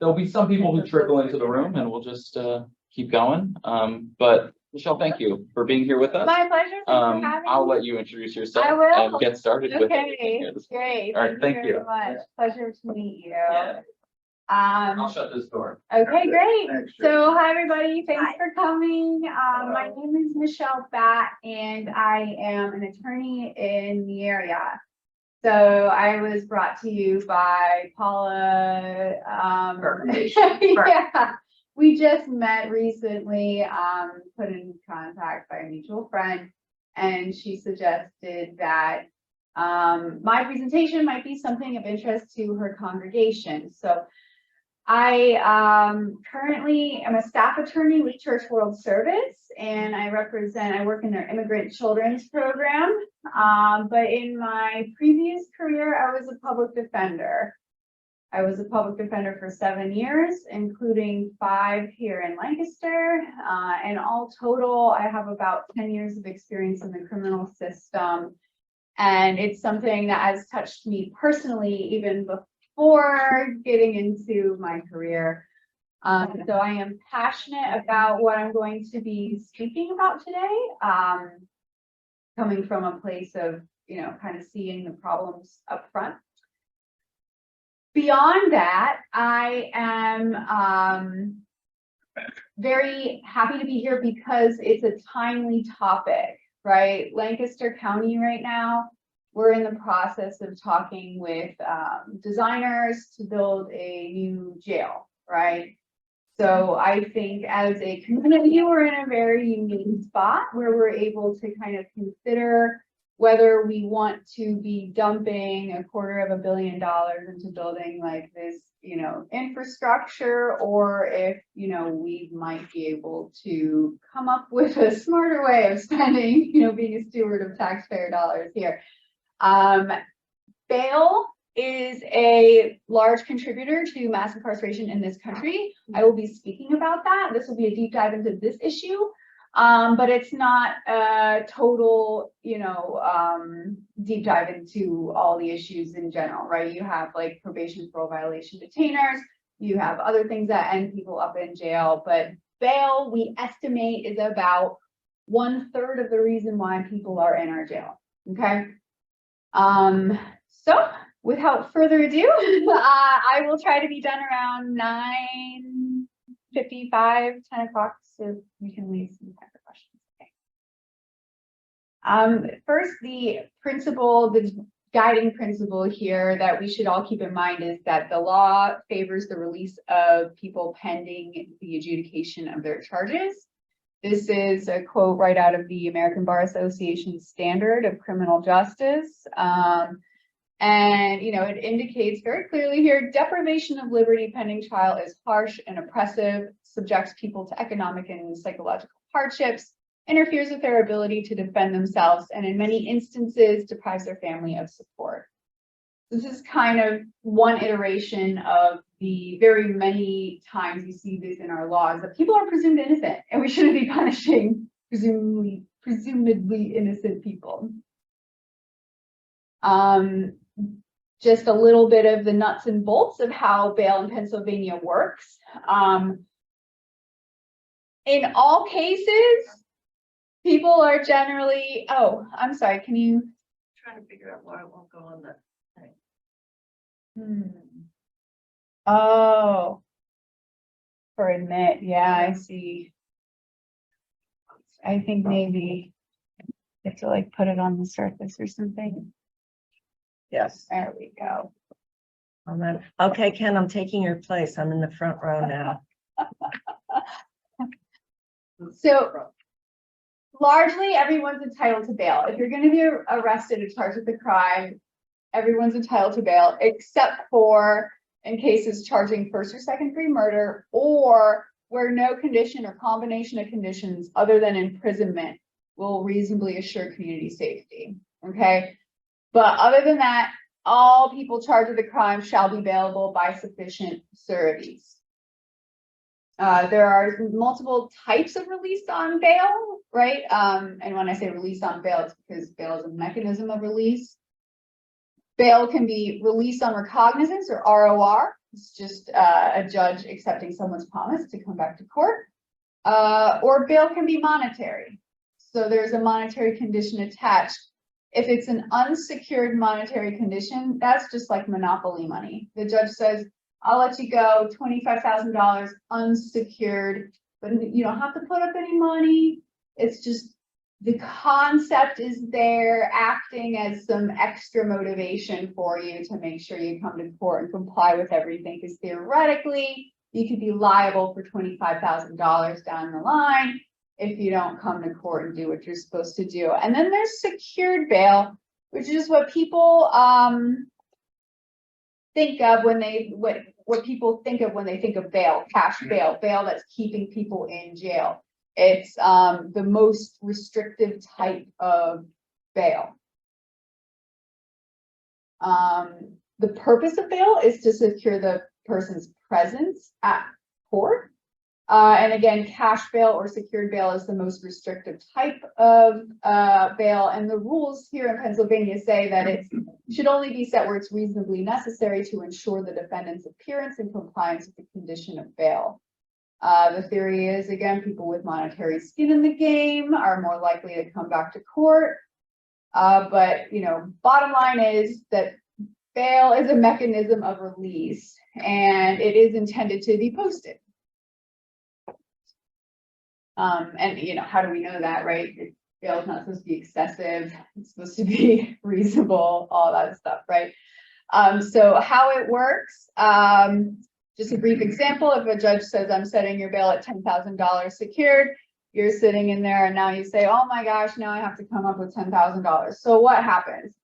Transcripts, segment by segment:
there'll be some people who trickle into the room and we'll just keep going. But Michelle, thank you for being here with us. My pleasure. Thanks for having I'll me. let you introduce yourself I will. and get started with Okay, it. great. All right, thank you. Very much. Pleasure to meet you. Yeah. I'll shut this door. Okay, great. Thanks, So hi, everybody. Thanks for coming. My name is Michelle Batt, and I am an attorney in the area. So I was brought to you by Paula. Yeah, we just met recently, put in contact by a mutual friend, and she suggested that my presentation might be something of interest to her congregation. So I currently am a staff attorney with Church World Service, and I work in their immigrant children's program. But in my previous career, I was a public defender. I was a public defender for 7 years, including 5 here in Lancaster. And all total, I have about 10 years of experience in the criminal system. And it's something that has touched me personally, even before getting into my career. So I am passionate about what I'm going to be speaking about today, coming from a place of, kind of seeing the problems up front. Beyond that, I am very happy to be here because it's a timely topic, right? Lancaster County right now, we're in the process of talking with designers to build a new jail, right? So I think as a community, we're in a very unique spot where we're able to kind of consider whether we want to be dumping $250 million into building like this, infrastructure, or if, we might be able to come up with a smarter way of spending, being a steward of taxpayer dollars here. Bail is a large contributor to mass incarceration in this country. I will be speaking about that. This will be a deep dive into this issue. But it's not a total, deep dive into all the issues in general, right? You have like probation, parole violation detainers, you have other things that end people up in jail, but bail, we estimate, is about 1/3 of the reason why people are in our jail. Okay. So without further ado, I will try to be done around 9:55, 10 o'clock, so we can leave some time for questions. Okay. First, the guiding principle here that we should all keep in mind is that the law favors the release of people pending the adjudication of their charges. This is a quote right out of the American Bar Association Standard of Criminal Justice. And, it indicates very clearly here, deprivation of liberty pending trial is harsh and oppressive, subjects people to economic and psychological hardships, interferes with their ability to defend themselves, and in many instances deprives their family of support. This is kind of one iteration of the very many times you see this in our laws, that people are presumed innocent and we shouldn't be punishing presumably innocent people. Just a little bit of the nuts and bolts of how bail in Pennsylvania works. In all cases, people are generally, I'm sorry, can you? I'm trying to figure out why it won't go on that thing. Oh, for admit, yeah, I see. I think maybe you have to like put it on the surface or something. Yes. There we go. Okay, Ken, I'm taking your place. I'm in the front row now. So largely everyone's entitled to bail. If you're going to be arrested or charged with a crime, everyone's entitled to bail, except for in cases charging first or second degree murder, or where no condition or combination of conditions other than imprisonment will reasonably assure community safety. Okay. But other than that, all people charged with a crime shall be bailable by sufficient sureties. There are multiple types of release on bail, right? And when I say release on bail, it's because bail is a mechanism of release. Bail can be released on recognizance, or ROR. It's just a judge accepting someone's promise to come back to court. Or bail can be monetary. So there's a monetary condition attached. If it's an unsecured monetary condition, that's just like monopoly money. The judge says, I'll let you go, $25,000 unsecured, but you don't have to put up any money. It's just the concept is there acting as some extra motivation for you to make sure you come to court and comply with everything, because theoretically you could be liable for $25,000 down the line if you don't come to court and do what you're supposed to do. And then there's secured bail, which is what people think of when they what people think of when they think of bail, cash bail, bail that's keeping people in jail. It's the most restrictive type of bail. The purpose of bail is to secure the person's presence at court. And again, cash bail or secured bail is the most restrictive type of bail. And the rules here in Pennsylvania say that it should only be set where it's reasonably necessary to ensure the defendant's appearance and compliance with the condition of bail. The theory is, again, people with monetary skin in the game are more likely to come back to court. But, you know, bottom line is that bail is a mechanism of release and it is intended to be posted. And, you know, how do we know that, right? Bail is not supposed to be excessive. It's supposed to be reasonable, all that stuff, right? So how it works, just a brief example, if a judge says, I'm setting your bail at $10,000 secured, you're sitting in there and now you say, oh my gosh, now I have to come up with $10,000. So what happens?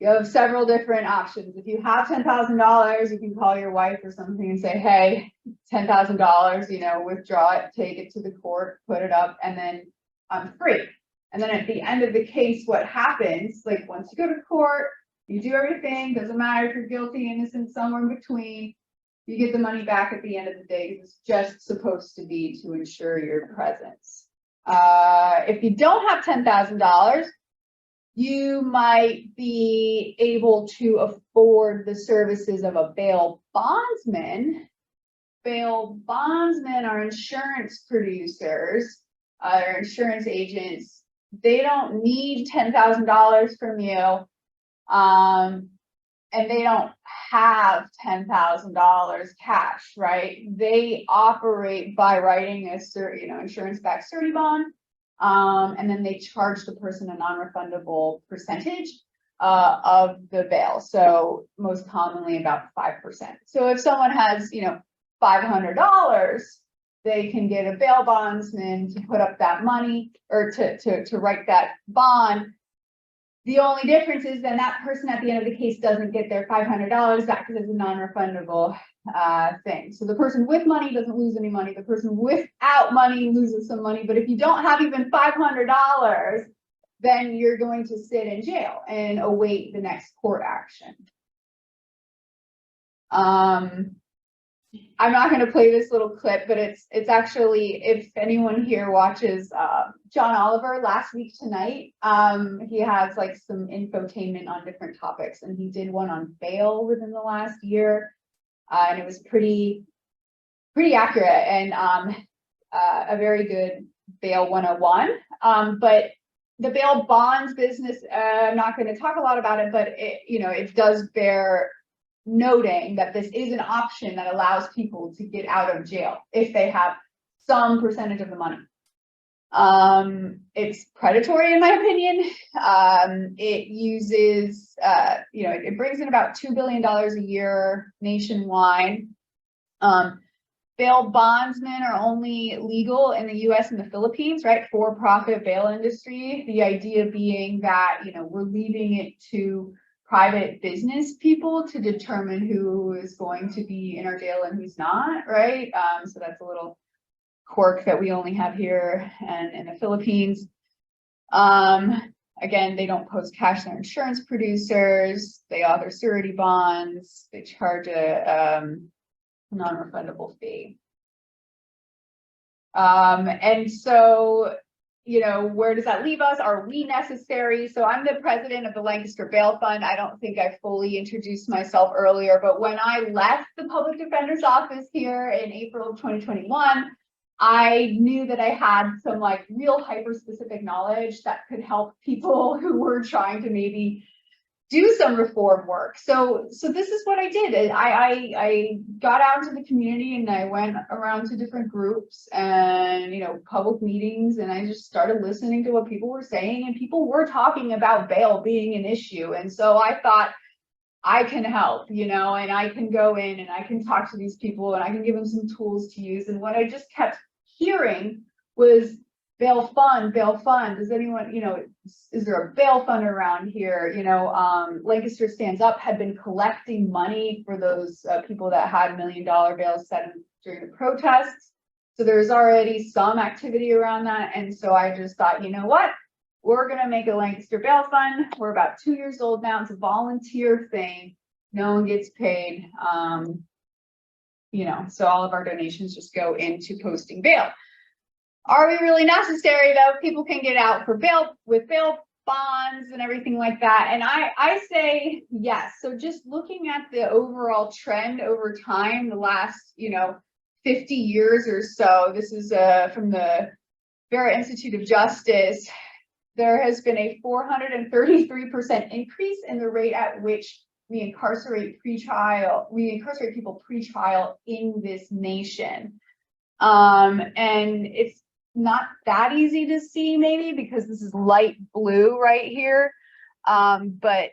You have several different options. If you have $10,000, you can call your wife or something and say, hey, $10,000, you know, withdraw it, take it to the court, put it up, and then I'm free. And then at the end of the case, what happens, like once you go to court, you do everything, doesn't matter if you're guilty, innocent, somewhere in between, you get the money back at the end of the day because it's just supposed to be to ensure your presence. If you don't have $10,000, you might be able to afford the services of a bail bondsman. Bail bondsmen are insurance producers, or insurance agents. They don't need $10,000 from you, and they don't have $10,000 cash, right? They operate by writing a insurance-backed surety bond. And then they charge the person a non-refundable percentage of the bail. So most commonly about 5%. So if someone has, you know, $500, they can get a bail bondsman to put up that money or to write that bond. The only difference is then that person at the end of the case doesn't get their $500 back because it's a non-refundable thing. So the person with money doesn't lose any money. The person without money loses some money. But if you don't have even $500, then you're going to sit in jail and await the next court action. I'm not going to play this little clip, but it's actually, if anyone here watches John Oliver Last Week Tonight, he has like some infotainment on different topics, and he did one on bail within the last year. And it was pretty accurate and a very good bail 101. But the bail bonds business, I'm not going to talk a lot about it, but it does bear noting that this is an option that allows people to get out of jail if they have some percentage of the money. It's predatory in my opinion. It uses, it brings in about $2 billion a year nationwide. Bail bondsmen are only legal in the US and the Philippines, right? For-profit bail industry. The idea being that, we're leaving it to private business people to determine who is going to be in our jail and who's not, right? So that's a little quirk that we only have here and in the Philippines. Again, they don't post cash, they're insurance producers, they author surety bonds, they charge a non-refundable fee. And so, you know, where does that leave us? Are we necessary? So I'm the president of the Lancaster Bail Fund. I don't think I fully introduced myself earlier, but when I left the public defender's office here in April of 2021, I knew that I had some like real hyper specific knowledge that could help people who were trying to maybe do some reform work. So this is what I did. I got out into the community and I went around to different groups and, you know, public meetings, and I just started listening to what people were saying, and people were talking about bail being an issue. And so I thought, I can help, you know, and I can go in and I can talk to these people and I can give them some tools to use. And what I just kept hearing was bail fund, bail fund. Does anyone, you know, is there a bail fund around here? You know, Lancaster Stands Up had been collecting money for those people that had $1 million bails set during the protests. So there's already some activity around that. And so I just thought, you know what? We're going to make a Lancaster Bail Fund. We're about 2 years old now. It's a volunteer thing. No one gets paid. You know, so all of our donations just go into posting bail. Are we really necessary though? People can get out for bail with bail bonds and everything like that. And I say yes. So just looking at the overall trend over time, the last, you know, 50 years or so, this is from the Barat Institute of Justice. There has been a 433% increase in the rate at which we incarcerate people pre-trial in this nation. And it's not that easy to see maybe because this is light blue right here. But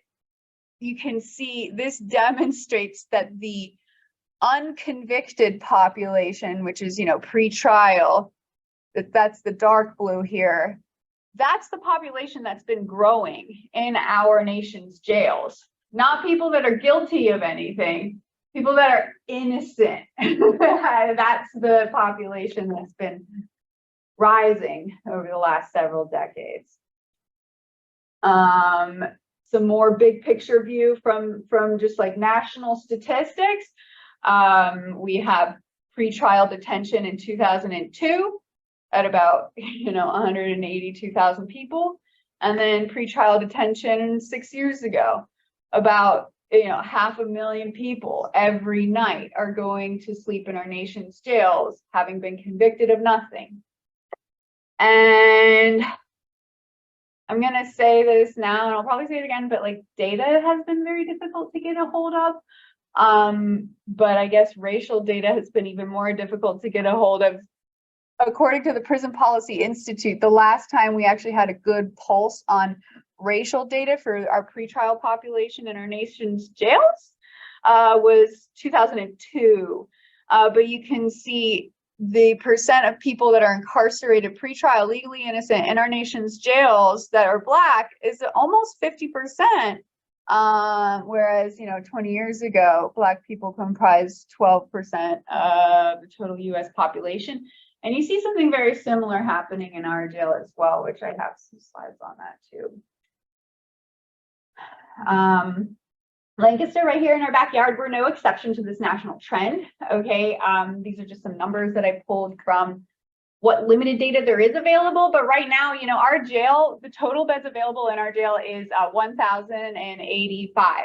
you can see this demonstrates that the unconvicted population, which is, you know, pre-trial, that's the dark blue here. That's the population that's been growing in our nation's jails. Not people that are guilty of anything, people that are innocent. That's the population that's been rising over the last several decades. Some more big picture view from just like national statistics. We have pretrial detention in 2002 at about, you know, 182,000 people, and then pretrial detention 6 years ago, about, you know, 500,000 people every night are going to sleep in our nation's jails, having been convicted of nothing. And I'm gonna say this now, and I'll probably say it again, but like data has been very difficult to get a hold of. But I guess racial data has been even more difficult to get a hold of. According to the Prison Policy Institute, the last time we actually had a good pulse on racial data for our pretrial population in our nation's jails was 2002. But you can see the percent of people that are incarcerated pretrial, legally innocent in our nation's jails that are Black is almost 50%. Whereas, you know, 20 years ago, Black people comprised 12% of the total US population. And you see something very similar happening in our jail as well, which I have some slides on that too. Lancaster right here in our backyard, we're no exception to this national trend. Okay, these are just some numbers that I pulled from what limited data there is available. But right now, you know, our jail, the total beds available in our jail is 1,085.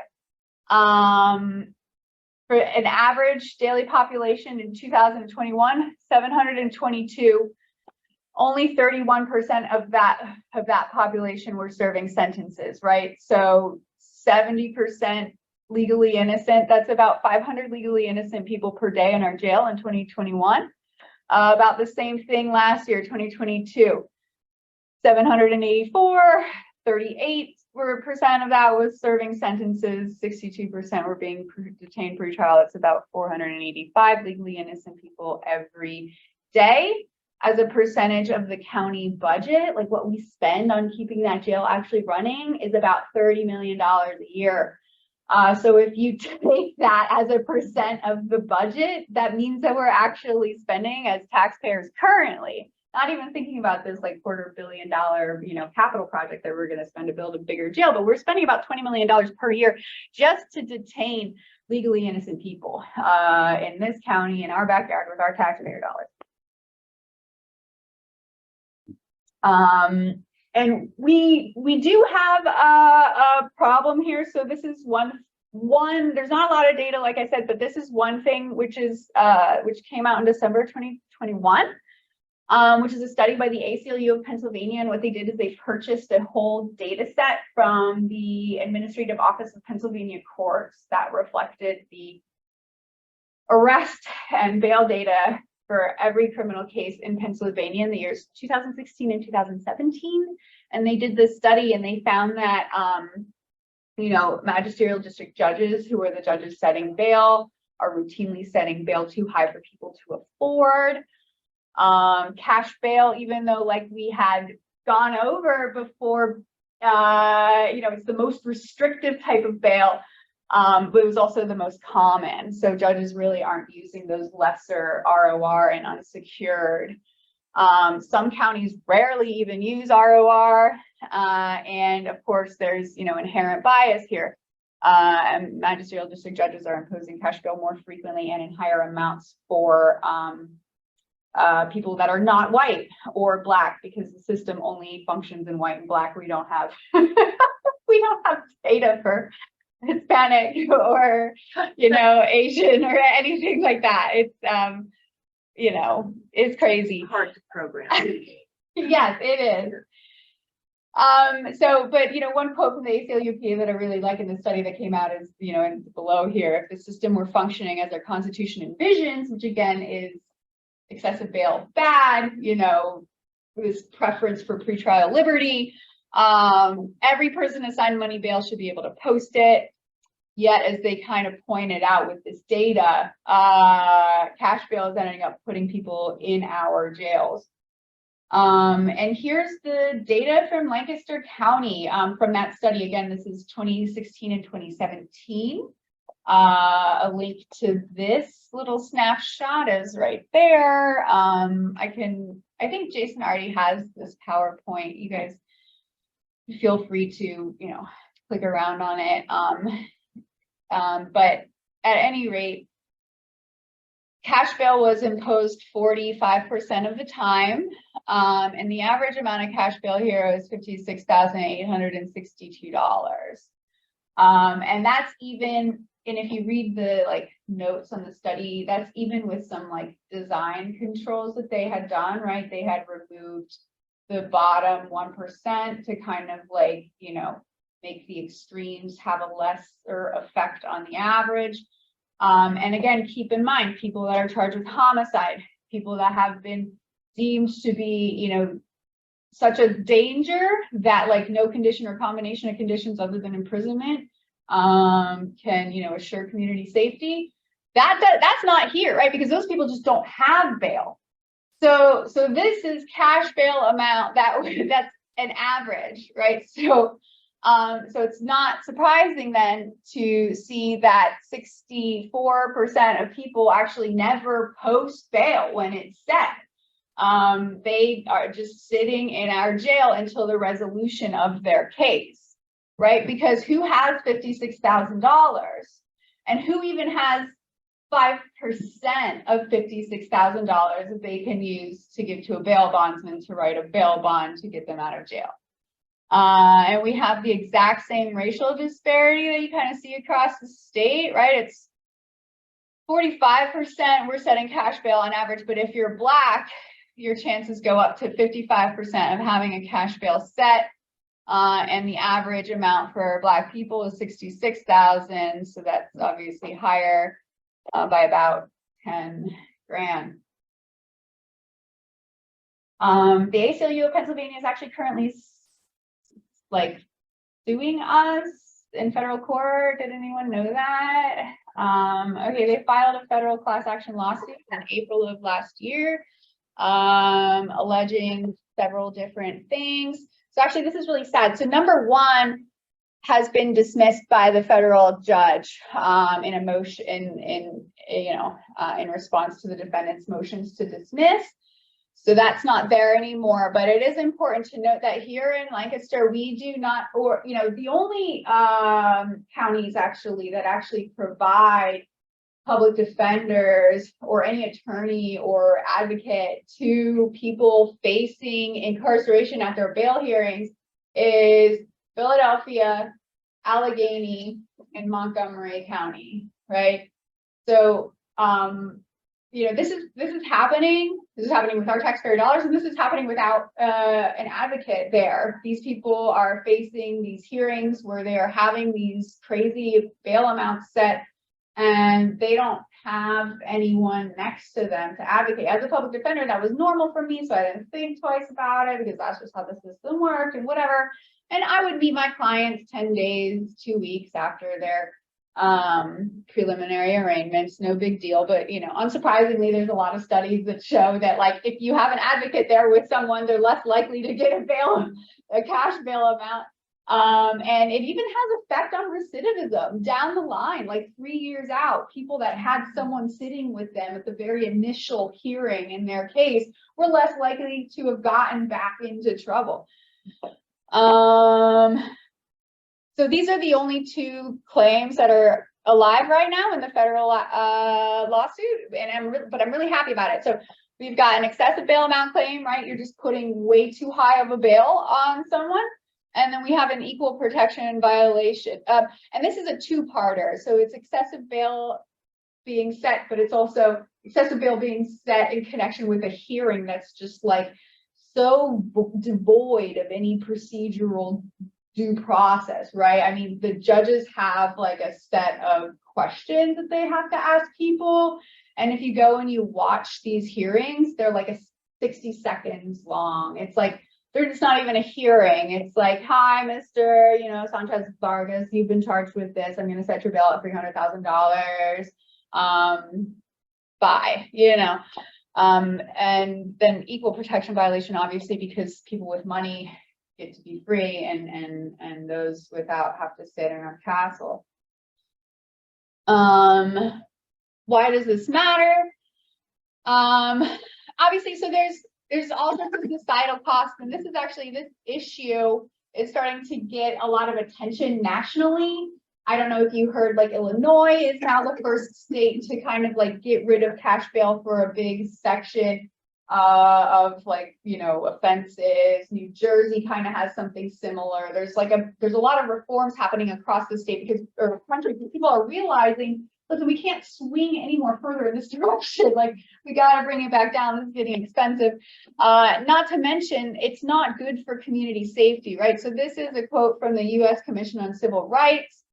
For an average daily population in 2021, 722, only 31% of that population were serving sentences, right? So 70% legally innocent. That's about 500 legally innocent people per day in our jail in 2021. About the same thing last year, 2022, 784, 38% of that was serving sentences, 62% were being detained pre-trial. It's about 485 legally innocent people every day. As a percentage of the county budget, like what we spend on keeping that jail actually running is about $30 million a year. So if you take that as a percent of the budget, that means that we're actually spending as taxpayers currently, not even thinking about this like $250 million, you know, capital project that we're going to spend to build a bigger jail, but we're spending about $20 million per year just to detain legally innocent people in this county, in our backyard, with our taxpayer dollars. And we do have a problem here. So this is one, there's not a lot of data, like I said, but this is one thing which is, which came out in December 2021. Which is a study by the ACLU of Pennsylvania. And what they did is they purchased a whole data set from the Administrative Office of Pennsylvania Courts that reflected the arrest and bail data for every criminal case in Pennsylvania in the years 2016 and 2017. And they did this study and they found that, you know, magisterial district judges, who are the judges setting bail, are routinely setting bail too high for people to afford. Cash bail, even though like we had gone over before, you know, it's the most restrictive type of bail, but it was also the most common. So judges really aren't using those lesser ROR and unsecured. Some counties rarely even use ROR. And of course, there's, you know, inherent bias here. And magisterial district judges are imposing cash bail more frequently and in higher amounts for people that are not white or black, because the system only functions in white and black. We don't have we don't have data for Hispanic or, you know, Asian or anything like that. It's you know, it's crazy. Hard to program. Yes, it is. So, but, you know, one quote from the ACLU that I really like in the study that came out is, you know, and below here, if the system were functioning as our Constitution envisions, which again is excessive bail bad, you know, this preference for pretrial liberty, every person assigned money bail should be able to post it. Yet, as they kind of pointed out with this data, cash bail is ending up putting people in our jails. And here's the data from Lancaster County from that study. Again, this is 2016 and 2017. A link to this little snapshot is right there. I think Jason already has this PowerPoint. You guys feel free to, you know, click around on it. But at any rate, cash bail was imposed 45% of the time. And the average amount of cash bail here is $56,862. And that's even, and if you read the like notes on the study, that's even with some like design controls that they had done, right? They had removed the bottom 1% to kind of like, you know, make the extremes have a lesser effect on the average. And again, keep in mind, people that are charged with homicide, people that have been deemed to be, you know, such a danger that like no condition or combination of conditions other than imprisonment can, you know, assure community safety. That's not here, right? Because those people just don't have bail. So this is cash bail amount that's an average, right? So it's not surprising then to see that 64% of people actually never post bail when it's set. They are just sitting in our jail until the resolution of their case, right? Because who has $56,000 and who even has 5% of $56,000 that they can use to give to a bail bondsman to write a bail bond to get them out of jail. And we have the exact same racial disparity that you kind of see across the state, right? It's 45% we're setting cash bail on average, but if you're Black, your chances go up to 55% of having a cash bail set. And the average amount for Black people is $66,000. So that's obviously higher by about 10 grand. The ACLU of Pennsylvania is actually currently like suing us in federal court. Did anyone know that? Okay, they filed a federal class action lawsuit in April of last year, alleging several different things. So actually, this is really sad. So number one has been dismissed by the federal judge in a motion in response to the defendant's motions to dismiss. So that's not there anymore, but it is important to note that here in Lancaster, we do not, or, you know, the only counties actually that actually provide public defenders or any attorney or advocate to people facing incarceration at their bail hearings is Philadelphia, Allegheny, and Montgomery County, right? So, this is happening. This is happening with our taxpayer dollars, and this is happening without an advocate there. These people are facing these hearings where they are having these crazy bail amounts set, and they don't have anyone next to them to advocate. As a public defender, that was normal for me, so I didn't think twice about it because that's just how the system worked and whatever. And I would meet my clients 10 days, 2 weeks after their preliminary arraignments, no big deal. But, unsurprisingly, there's a lot of studies that show that, like, if you have an advocate there with someone, they're less likely to get a cash bail amount. And it even has effect on recidivism down the line, like 3 years out. People that had someone sitting with them at the very initial hearing in their case were less likely to have gotten back into trouble. So these are the only two claims that are alive right now in the federal lawsuit, and I'm really happy about it. So we've got an excessive bail amount claim, right? You're just putting way too high of a bail on someone. And then we have an equal protection violation. And this is a two-parter. So it's excessive bail being set, but it's also excessive bail being set in connection with a hearing that's just like so devoid of any procedural due process, right? I mean, the judges have like a set of questions that they have to ask people. And if you go and you watch these hearings, they're like 60 seconds long. It's like, they're just not even a hearing. It's like, hi, Mr. Sanchez Vargas, you've been charged with this. I'm going to set your bail at $300,000. Bye, and then equal protection violation, obviously, because people with money get to be free and those without have to sit in a castle. Why does this matter? Obviously, so there's all sorts of societal costs, and this issue is starting to get a lot of attention nationally. I don't know if you heard, like, Illinois is now the first state to kind of like get rid of cash bail for a big section of offenses. New Jersey kind of has something similar. There's a lot of reforms happening across the state or country, because people are realizing, listen, we can't swing any more further in this direction. Like, we got to bring it back down. This is getting expensive. Not to mention, it's not good for community safety, right? So this is a quote from the U.S. Commission on Civil Rights.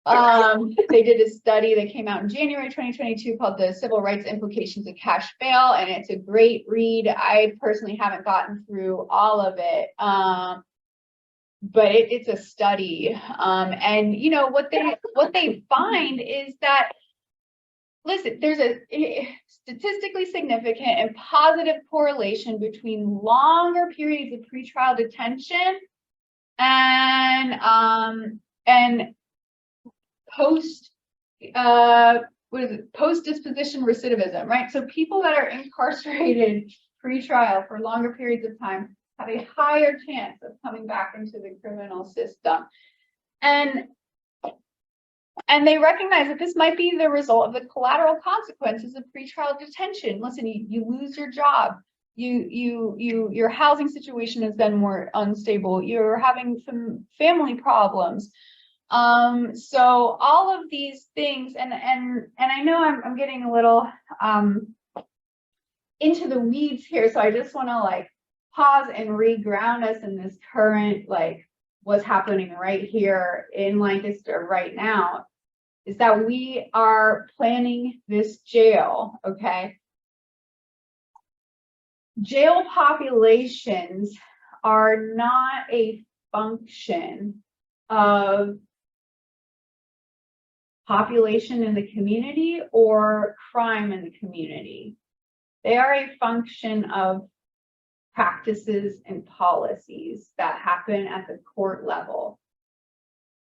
They did a study that came out in January 2022 called The Civil Rights Implications of Cash Bail, and it's a great read. I personally haven't gotten through all of it, but it's a study. And what they find is that, listen, there's a statistically significant and positive correlation between longer periods of pretrial detention and post-disposition recidivism, right? So people that are incarcerated pre-trial for longer periods of time have a higher chance of coming back into the criminal system. And they recognize that this might be the result of the collateral consequences of pretrial detention. Listen, you lose your job. Your housing situation is then more unstable. You're having some family problems. So all of these things, and I know I'm getting a little into the weeds here, so I just want to pause and reground us in this current, what's happening right here in Lancaster right now, is that we are planning this jail, okay? Jail populations are not a function of population in the community or crime in the community. They are a function of practices and policies that happen at the court level.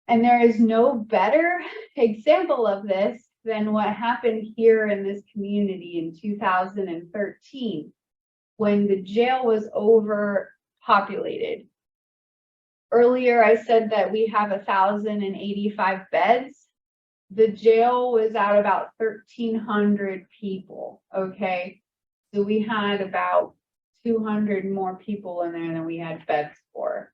And there is no better example of this than what happened here in this community in 2013, when the jail was overpopulated. Earlier, I said that we have 1,085 beds. the jail was at about 1,300 people, okay? So we had about 200 more people in there than we had beds for.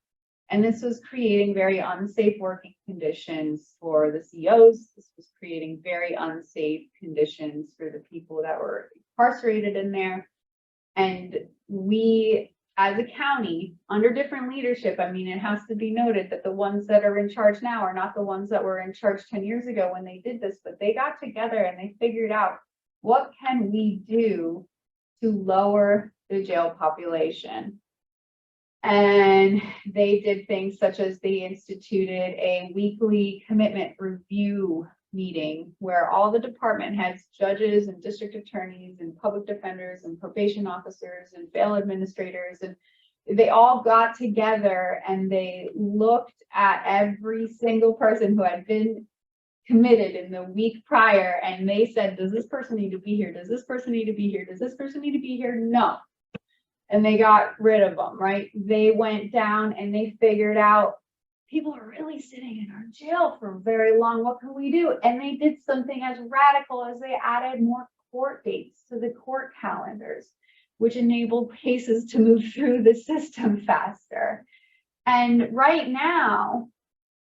And this was creating very unsafe working conditions for the COs. This was creating very unsafe conditions for the people that were incarcerated in there. And we, as a county, under different leadership, I mean, it has to be noted that the ones that are in charge now are not the ones that were in charge 10 years ago when they did this, but they got together and they figured out, what can we do to lower the jail population? And they did things such as they instituted a weekly commitment review meeting where all the department heads, judges and district attorneys and public defenders and probation officers and bail administrators, and they all got together and they looked at every single person who had been committed in the week prior, and they said, does this person need to be here? Does this person need to be here? Does this person need to be here? No. And they got rid of them, right? They went down and they figured out, people are really sitting in our jail for very long. What can we do? And they did something as radical as they added more court dates to the court calendars, which enabled cases to move through the system faster. And right now,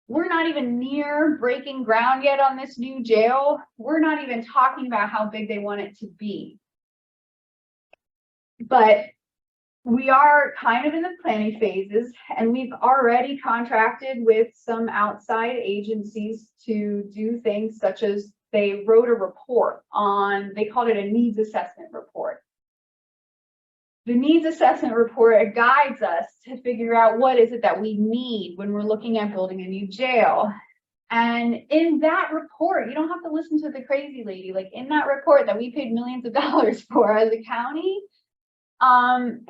we're not even near breaking ground yet on this new jail. We're not even talking about how big they want it to be. But we are kind of in the planning phases, and we've already contracted with some outside agencies to do things such as they wrote a report on, they called it a needs assessment report. The needs assessment report guides us to figure out what is it that we need when we're looking at building a new jail. And in that report, you don't have to listen to the crazy lady. Like in that report that we paid millions of dollars for as a county,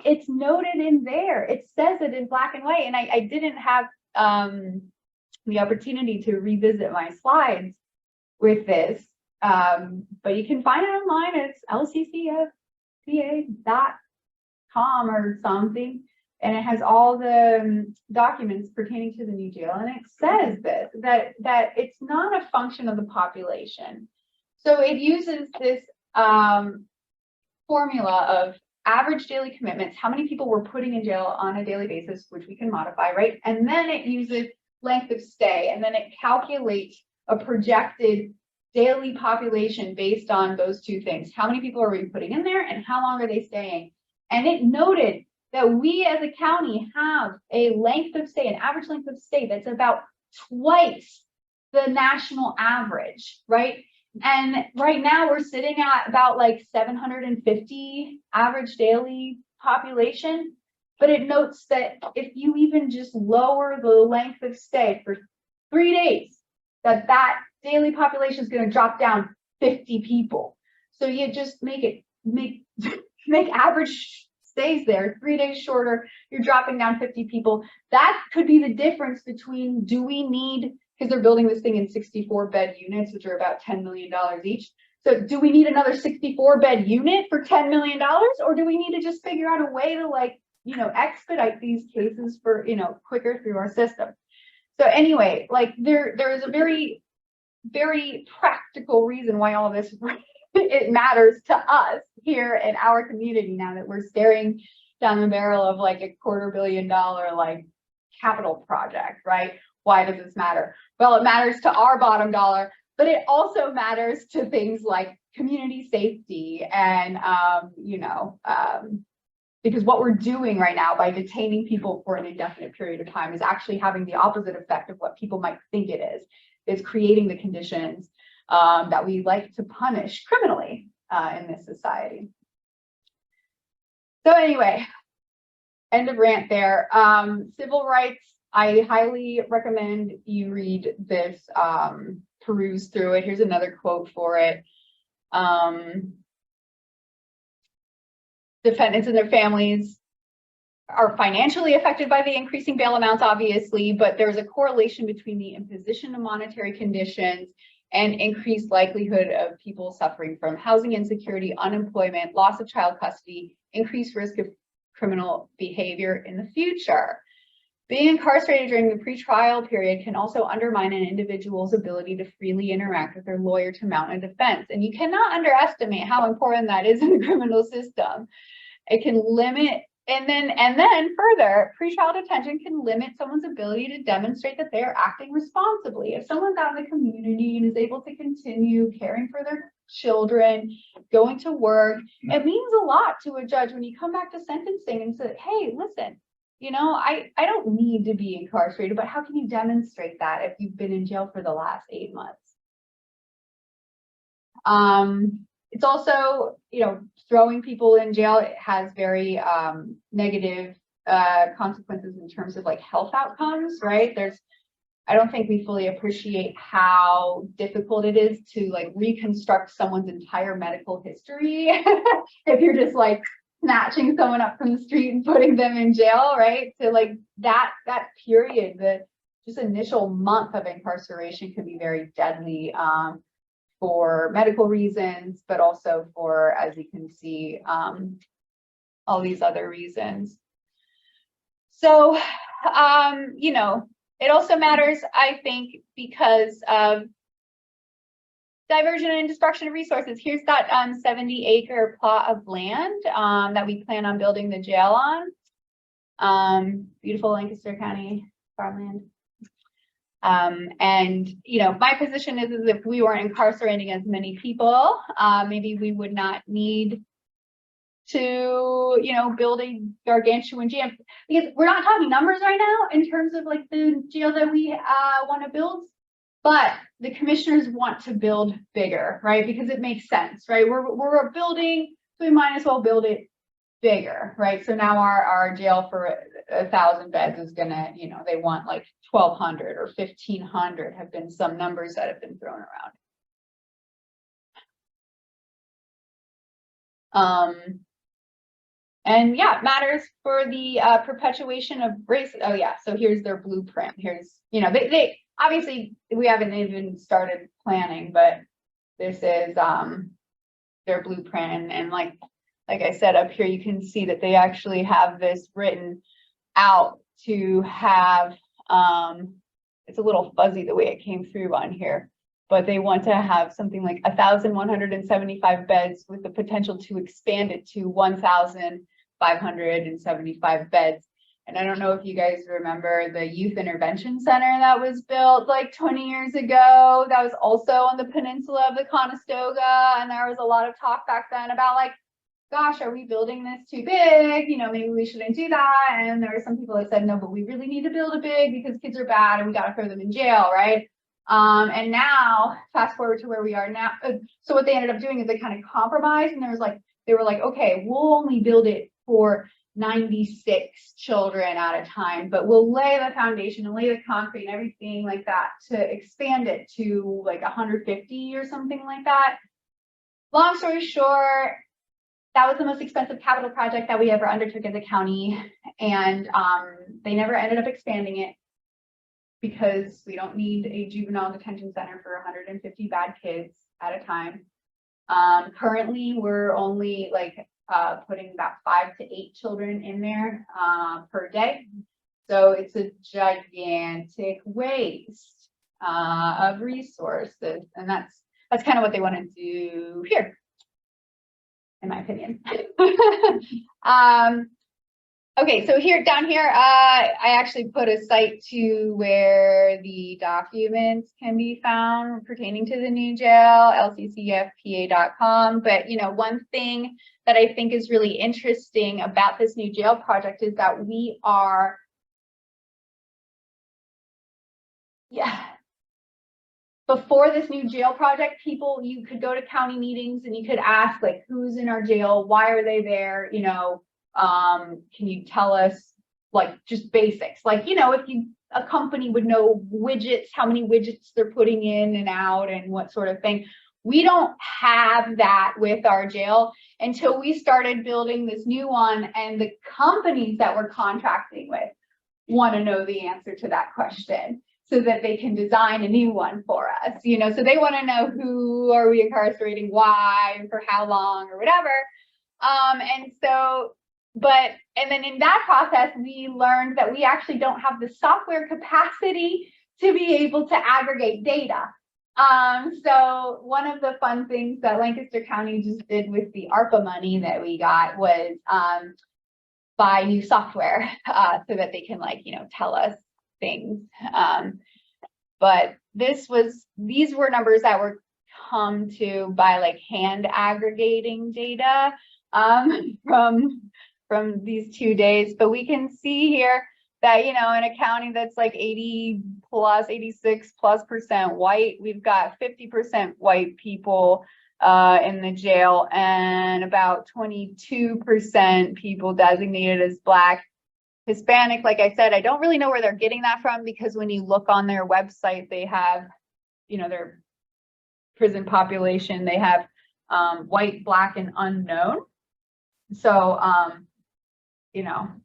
it's noted in there. It says it in black and white. And I didn't have the opportunity to revisit my slides with this, but you can find it online. It's lccfca.com or something, and it has all the documents pertaining to the new jail. And it says this, that it's not a function of the population. So it uses this formula of average daily commitments, how many people we're putting in jail on a daily basis, which we can modify, right? And then it uses length of stay, and then it calculates a projected daily population based on those two things. How many people are we putting in there and how long are they staying? And it noted that we as a county have a length of stay, an average length of stay that's about twice the national average, right? And right now we're sitting at about like 750 average daily population, but it notes that if you even just lower the length of stay for 3 days, that daily population is going to drop down 50 people. So you just make average stays there 3 days shorter, you're dropping down 50 people. That could be the difference between, do we need, because they're building this thing in 64 bed units, which are about $10 million each. So do we need another 64 bed unit for $10 million? Or do we need to just figure out a way to, like, you know, expedite these cases for, you know, quicker through our system? So anyway, like there is a very, very practical reason why all this it matters to us here in our community now that we're staring down the barrel of like a $250 million like capital project, right? Why does this matter? Well, it matters to our bottom dollar, but it also matters to things like community safety and, because what we're doing right now by detaining people for an indefinite period of time is actually having the opposite effect of what people might think it is. It's creating the conditions that we like to punish criminally in this society. So anyway, end of rant there. Civil rights, I highly recommend you read this, peruse through it. Here's another quote for it. Defendants and their families are financially affected by the increasing bail amounts, obviously, but there's a correlation between the imposition of monetary conditions and increased likelihood of people suffering from housing insecurity, unemployment, loss of child custody, increased risk of criminal behavior in the future. Being incarcerated during the pretrial period can also undermine an individual's ability to freely interact with their lawyer to mount a defense. And you cannot underestimate how important that is in the criminal system. It can limit, and then further, pretrial detention can limit someone's ability to demonstrate that they are acting responsibly. If someone's out in the community and is able to continue caring for their children, going to work, it means a lot to a judge when you come back to sentencing and say, hey, listen, you know, I don't need to be incarcerated, but how can you demonstrate that if you've been in jail for the last 8 months? It's also, you know, throwing people in jail, it has very negative consequences in terms of like health outcomes, right? I don't think we fully appreciate how difficult it is to like reconstruct someone's entire medical history if you're just like snatching someone up from the street and putting them in jail, right? So like that period, the just initial month of incarceration could be very deadly for medical reasons, but also for, as you can see, all these other reasons. So, you know, it also matters, I think, because of diversion and destruction of resources. Here's that 70-acre plot of land that we plan on building the jail on. Beautiful Lancaster County farmland. And, you know, my position is if we weren't incarcerating as many people, maybe we would not need to, you know, build a gargantuan jail. Because we're not talking numbers right now in terms of like the jail that we want to build. But the commissioners want to build bigger, right? Because it makes sense, right? We're a building, so we might as well build it bigger, right? So now our jail for 1,000 beds is gonna, you know, they want like 1,200 or 1,500 have been some numbers that have been thrown around. And yeah, it matters for the perpetuation of race. Oh yeah, so here's their blueprint. Here's, you know, they obviously we haven't even started planning, but this is their blueprint. And like I said, up here, you can see that they actually have this written out to have, it's a little fuzzy the way it came through on here, but they want to have something like 1,175 beds with the potential to expand it to 1,575 beds. And I don't know if you guys remember the youth intervention center that was built like 20 years ago. That was also on the peninsula of the Conestoga. And there was a lot of talk back then about like, gosh, are we building this too big? You know, maybe we shouldn't do that. And there were some people that said, no, but we really need to build it big because kids are bad and we got to throw them in jail, right? And now, fast forward to where we are now. So what they ended up doing is they kind of compromised, and they were like, okay, we'll only build it for 96 children at a time, but we'll lay the foundation and lay the concrete and everything like that to expand it to like 150 or something like that. Long story short, that was the most expensive capital project that we ever undertook as a county, and they never ended up expanding it because we don't need a juvenile detention center for 150 bad kids at a time. Currently, we're only like putting about 5 to 8 children in there per day. So it's a gigantic waste of resources. And that's kind of what they want to do here, in my opinion. Okay, so down here, I actually put a site to where the documents can be found pertaining to the new jail, lccfpa.com. But, you know, one thing that I think is really interesting about this new jail project is that we are, before this new jail project, you could go to county meetings and you could ask like, who's in our jail? Why are they there? You know, can you tell us like just basics? Like, you know, if a company would know widgets, how many widgets they're putting in and out and what sort of thing. We don't have that with our jail until we started building this new one, and the companies that we're contracting with want to know the answer to that question so that they can design a new one for us, you know, so they want to know who are we incarcerating, why, and for how long or whatever. And so and then in that process, we learned that we actually don't have the software capacity to be able to aggregate data. So one of the fun things that Lancaster County just did with the ARPA money that we got was buy new software so that they can tell us things. But these were numbers that were come to by hand aggregating data from these 2 days. But we can see here that, in a county that's 86+% white, we've got 50% white people in the jail and about 22% people designated as Black. Hispanic, like I said, I don't really know where they're getting that from, because when you look on their website, they have, their prison population, they have white, Black, and unknown. So,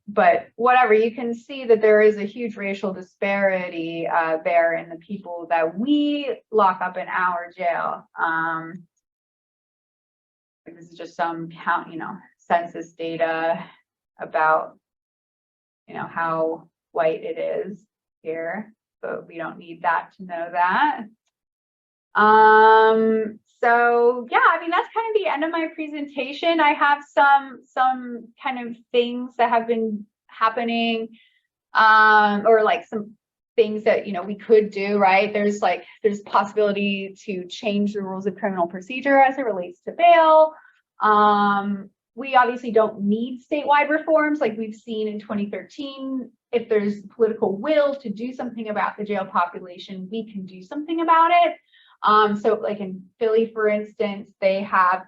but whatever, you can see that there is a huge racial disparity there in the people that we lock up in our jail. This is just some census data about, how white it is here, but we don't need that to know that. So yeah, I mean, that's kind of the end of my presentation. I have some kind of things that have been happening, or some things that, we could do, right? There's possibility to change the rules of criminal procedure as it relates to bail. We obviously don't need statewide reforms like we've seen in 2013. If there's political will to do something about the jail population, we can do something about it. So in Philly, for instance, they have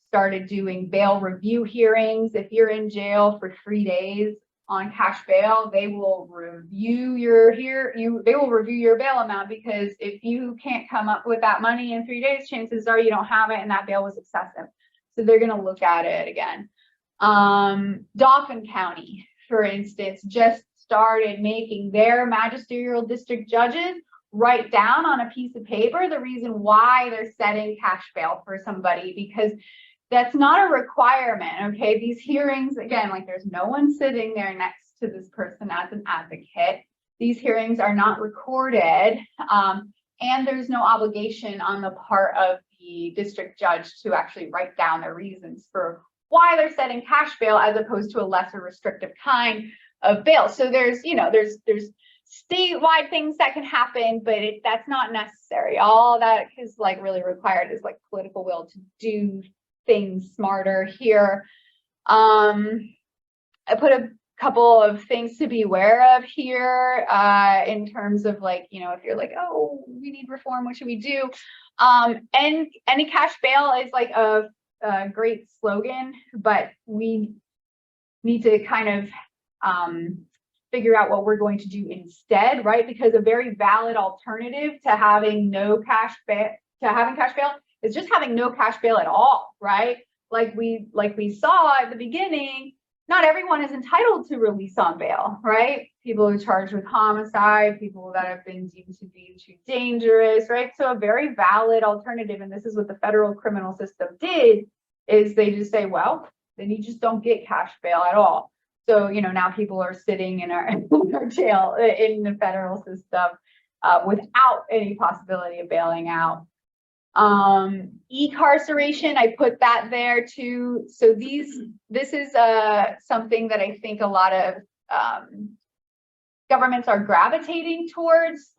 started doing bail review hearings. If you're in jail for 3 days on cash bail, they will review your bail amount, because if you can't come up with that money in 3 days, chances are you don't have it and that bail was excessive. So they're going to look at it again. Dauphin County, for instance, just started making their magisterial district judges write down on a piece of paper the reason why they're setting cash bail for somebody, because that's not a requirement. Okay, these hearings, again, there's no one sitting there next to this person as an advocate. These hearings are not recorded, and there's no obligation on the part of the district judge to actually write down their reasons for why they're setting cash bail as opposed to a lesser restrictive kind of bail. So there's statewide things that can happen, but that's not necessary. All that is really required is political will to do things smarter here. I put a couple of things to be aware of here in terms of if you're oh, we need reform, what should we do? And any cash bail is a great slogan, but we need to kind of figure out what we're going to do instead, right? Because a very valid alternative to having cash bail is just having no cash bail at all, right? Like we saw at the beginning, not everyone is entitled to release on bail, right? People are charged with homicide, people that have been deemed to be too dangerous, right? So a very valid alternative, and this is what the federal criminal system did, is they just say, well, then you just don't get cash bail at all. So, now people are sitting in our jail in the federal system without any possibility of bailing out. E-carceration, I put that there too. So this is something that I think a lot of governments are gravitating towards,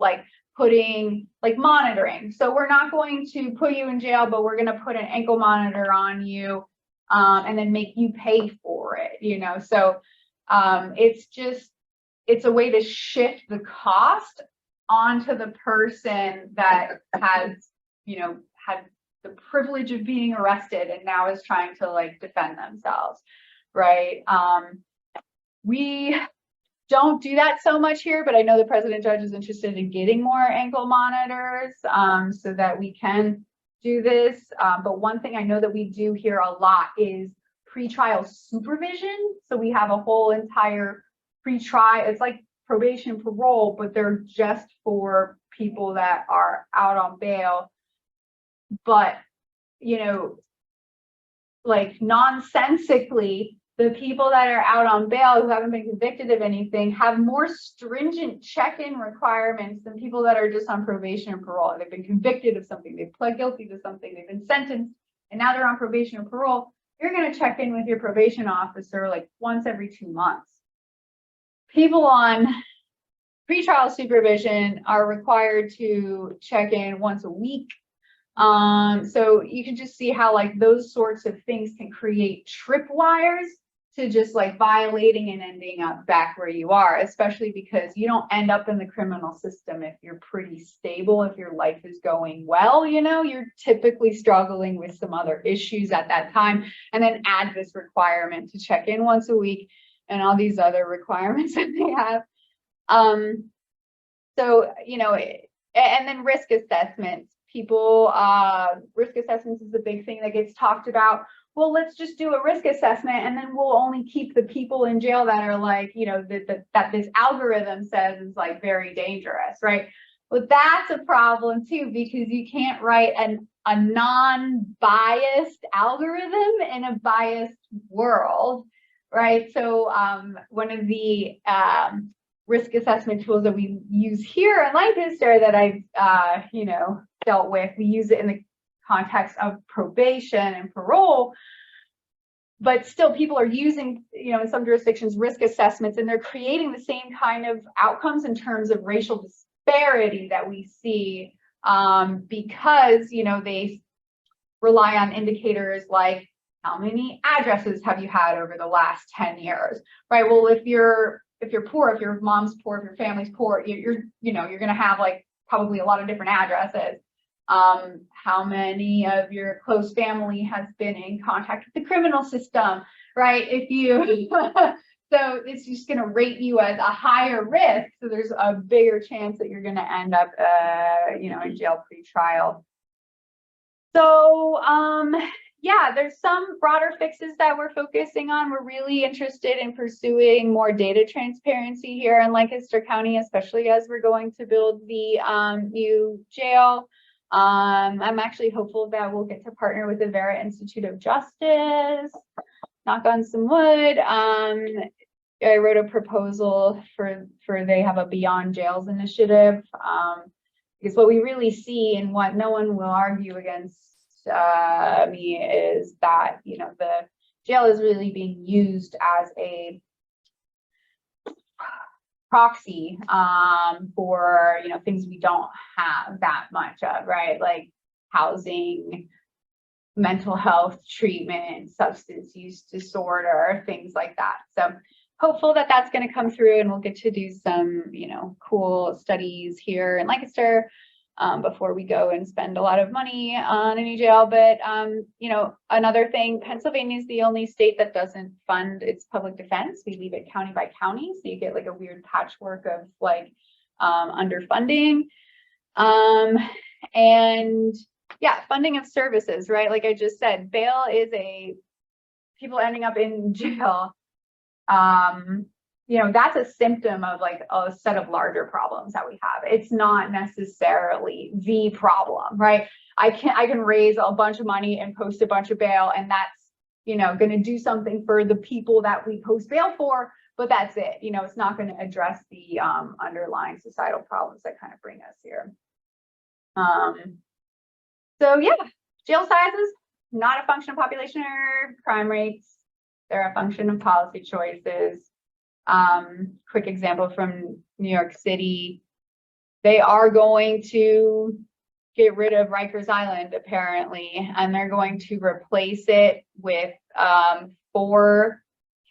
putting monitoring. So we're not going to put you in jail, but we're going to put an ankle monitor on you and then make you pay for it, So it's a way to shift the cost onto the person that has, had the privilege of being arrested and now is trying to defend themselves, right? We don't do that so much here, but I know the president judge is interested in getting more ankle monitors so that we can do this. But one thing I know that we do here a lot is pretrial supervision. So we have a whole entire pretrial, it's like probation, parole, but they're just for people that are out on bail. But, nonsensically, the people that are out on bail who haven't been convicted of anything have more stringent check-in requirements than people that are just on probation or parole. They've been convicted of something, they've pled guilty to something, they've been sentenced, and now they're on probation or parole. You're going to check in with your probation officer like once every 2 months. People on pretrial supervision are required to check in once a week. So you can just see how like those sorts of things can create tripwires to just like violating and ending up back where you are, especially because you don't end up in the criminal system if you're pretty stable, if your life is going well, you know, you're typically struggling with some other issues at that time, and then add this requirement to check in once a week and all these other requirements that they have. So, you know, and then risk assessments. People, risk assessments is a big thing that gets talked about. Well, let's just do a risk assessment and then we'll only keep the people in jail that are like, you know, that this algorithm says is like very dangerous, right? Well, that's a problem too, because you can't write a non-biased algorithm in a biased world, right? So one of the risk assessment tools that we use here in Lancaster that I've, you know, dealt with, we use it in the context of probation and parole, but still people are using, you know, in some jurisdictions, risk assessments, and they're creating the same kind of outcomes in terms of racial disparity that we see, because, you know, they rely on indicators like how many addresses have you had over the last 10 years, right? Well, if you're poor, if your mom's poor, if your family's poor, you're going to have like probably a lot of different addresses. How many of your close family has been in contact with the criminal system, right? If you, so it's just going to rate you as a higher risk. So there's a bigger chance that you're going to end up, you know, in jail pre-trial. So, yeah, there's some broader fixes that we're focusing on. We're really interested in pursuing more data transparency here in Lancaster County, especially as we're going to build the new jail. I'm actually hopeful that we'll get to partner with the Batt Institute of Justice, knock on some wood. I wrote a proposal for they have a Beyond Jails initiative, because what we really see and what no one will argue against me is that, you know, the jail is really being used as a proxy for, you know, things we don't have that much of, right? Like housing, mental health treatment, substance use disorder, things like that. So hopeful that that's going to come through and we'll get to do some, you know, cool studies here in Lancaster before we go and spend a lot of money on a new jail. But, you know, another thing, Pennsylvania is the only state that doesn't fund its public defense. We leave it county by county. So you get like a weird patchwork of like underfunding. And yeah, funding of services, right? Like I just said, bail is people ending up in jail. You know, that's a symptom of like a set of larger problems that we have. It's not necessarily the problem, right? I can raise a bunch of money and post a bunch of bail, and that's, you know, going to do something for the people that we post bail for, but that's it. You know, it's not going to address the underlying societal problems that kind of bring us here. So yeah, jail sizes, not a function of population or crime rates. They're a function of policy choices. Quick example from New York City. They are going to get rid of Rikers Island, apparently, and they're going to replace it with 4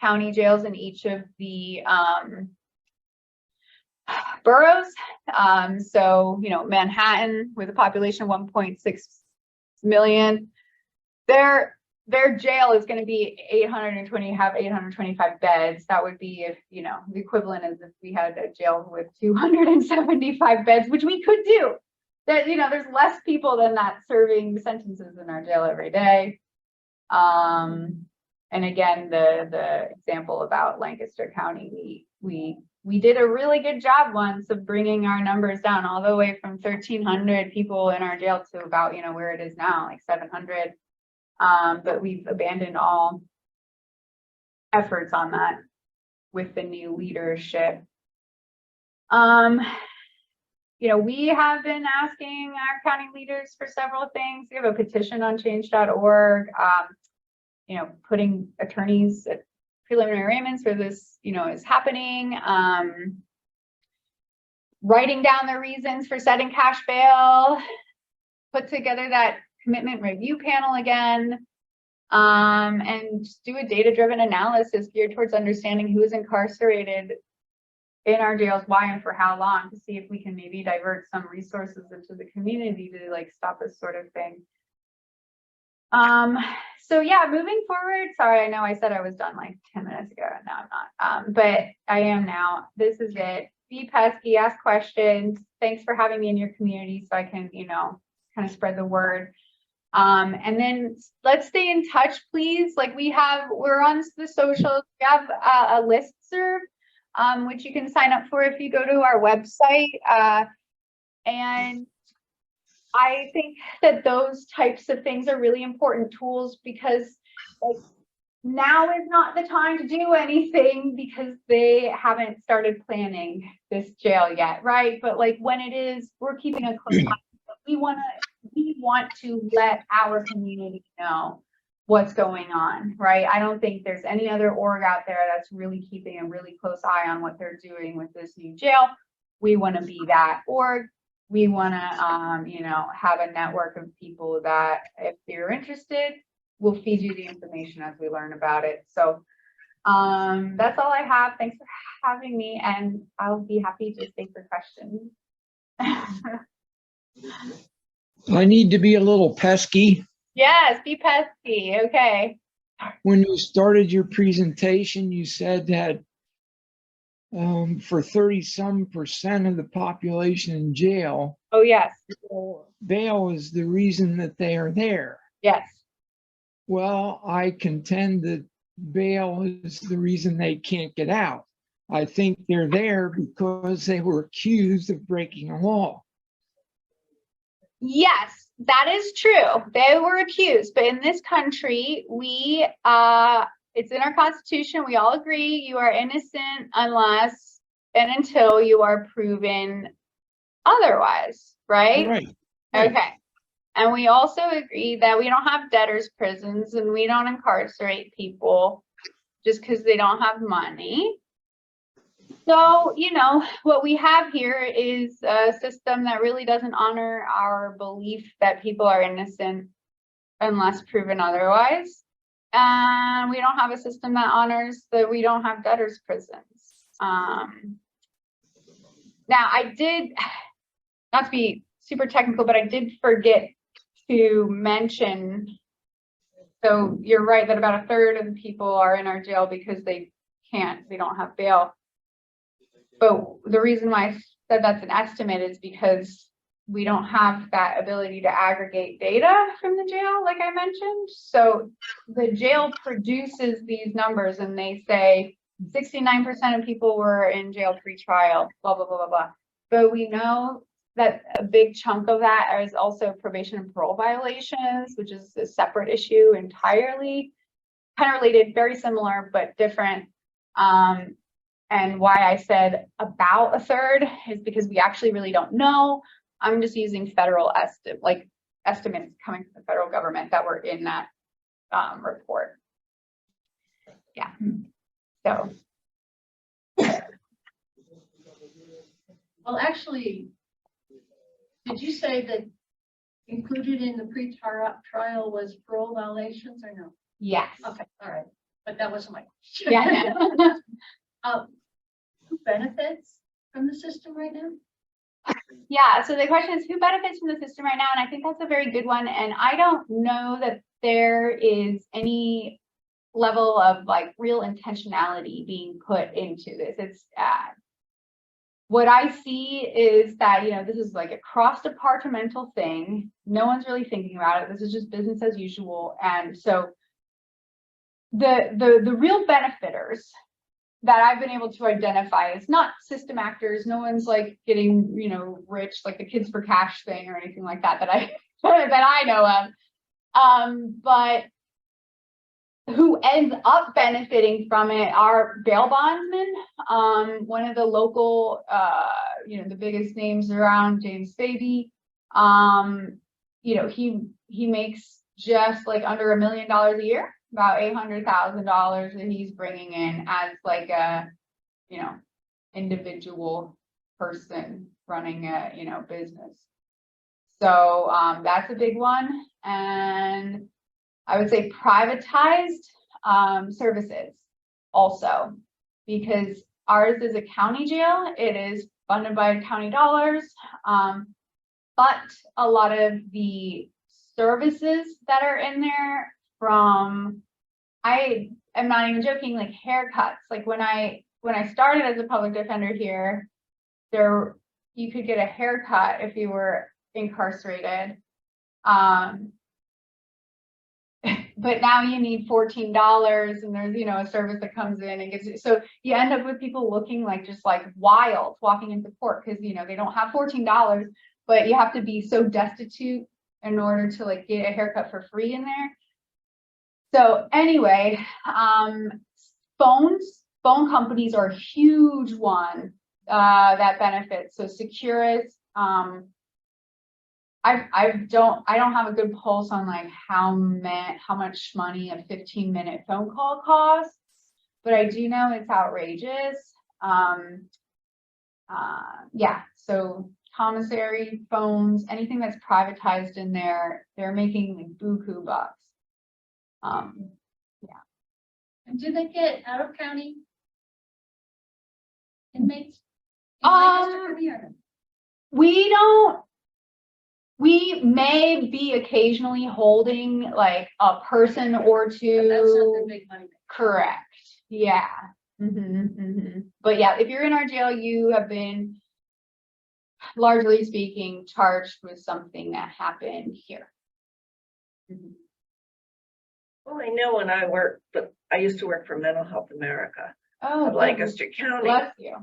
county jails in each of the boroughs. So, you know, Manhattan with a population of 1.6 million, their jail is going to be 825 beds. That would be, if, you know, the equivalent is if we had a jail with 275 beds, which we could do. That, you know, there's less people than that serving sentences in our jail every day. And again, the example about Lancaster County, we did a really good job once of bringing our numbers down all the way from 1,300 people in our jail to about, you know, where it is now, like 700. But we've abandoned all efforts on that with the new leadership. We have been asking our county leaders for several things. We have a petition on change.org, putting attorneys at preliminary arraignments where this, is happening, writing down the reasons for setting cash bail, put together that commitment review panel again, and do a data-driven analysis geared towards understanding who is incarcerated in our jails, why, and for how long, to see if we can maybe divert some resources into the community to like stop this sort of thing. So yeah, moving forward, sorry, I know I said I was done like 10 minutes ago, and now I'm not, but I am now. This is it. Be pesky, ask questions. Thanks for having me in your community so I can, kind of spread the word. And then let's stay in touch, please. Like we're on the socials. We have a listserv, which you can sign up for if you go to our website. And I think that those types of things are really important tools, because like now is not the time to do anything because they haven't started planning this jail yet, right? But like when it is, we're keeping a close eye. We want to let our community know what's going on, right? I don't think there's any other org out there that's really keeping a really close eye on what they're doing with this new jail. We want to be that org. We want to, have a network of people that, if you're interested, will feed you the information as we learn about it. So that's all I have. Thanks for having me, and I'll be happy to take your questions. I need to be a little pesky. Yes, be pesky. Okay. When you started your presentation, you said that for 30-some% of the population in jail, Oh, yes. bail is the reason that they are there. Yes. Well, I contend that bail is the reason they can't get out. I think they're there because they were accused of breaking a law. Yes, that is true. They were accused, but in this country, it's in our Constitution. We all agree you are innocent unless and until you are proven otherwise, right? Right. Okay. And we also agree that we don't have debtors' prisons and we don't incarcerate people just because they don't have money. So, what we have here is a system that really doesn't honor our belief that people are innocent unless proven otherwise. And we don't have a system that honors that we don't have debtors' prisons. Now, I did, not to be super technical, but I did forget to mention, so you're right that about 1/3 of the people are in our jail because they don't have bail. But the reason why I said that's an estimate is because we don't have that ability to aggregate data from the jail, like I mentioned. So the jail produces these numbers and they say 69% of people were in jail pre-trial, blah, blah, blah, blah, blah. But we know that a big chunk of that is also probation and parole violations, which is a separate issue entirely, kind of related, very similar, but different. And why I said about 1/3 is because we actually really don't know. I'm just using federal estimates coming from the federal government that were in that report. Yeah. So. Well, actually, did you say that included in the pre-trial was parole violations or no? Yes. Okay, all right, but that wasn't my question. Yeah. Who benefits from the system right now? Yeah, so the question is who benefits from the system right now? And I think that's a very good one. And I don't know that there is any level of like real intentionality being put into this. It's what I see is that, this is like a cross-departmental thing. No one's really thinking about it. This is just business as usual. And so the real benefiters that I've been able to identify is not system actors. No one's like getting, rich, like the Kids for Cash thing or anything like that I that I know of. But who ends up benefiting from it are bail bondsmen. One of the local, the biggest names around, James Spady. He makes just like under $1 million a year, about $800,000 that he's bringing in as like a, individual person running a, business. So that's a big one. And I would say privatized services also, because ours is a county jail. It is funded by county dollars. But a lot of the services that are in there I am not even joking, like haircuts. Like when I started as a public defender here, you could get a haircut if you were incarcerated. But now you need $14 and there's, a service that comes in and gives you, so you end up with people looking like just like wild walking into court because, they don't have $14, but you have to be so destitute in order to like get a haircut for free in there. So anyway, phone companies are a huge one that benefits. So Securus, I don't have a good pulse on like how much money a 15-minute phone call costs, but I do know it's outrageous. Yeah, so commissary phones, anything that's privatized in there, they're making like buku bucks. Yeah. And do they get out of county inmates? We may be occasionally holding like a person or two. But that's not the big money. Correct. Yeah. But yeah, if you're in our jail, you have been, largely speaking, charged with something that happened here. Well, I know when I used to work for Mental Health America Oh, of Lancaster County. bless you.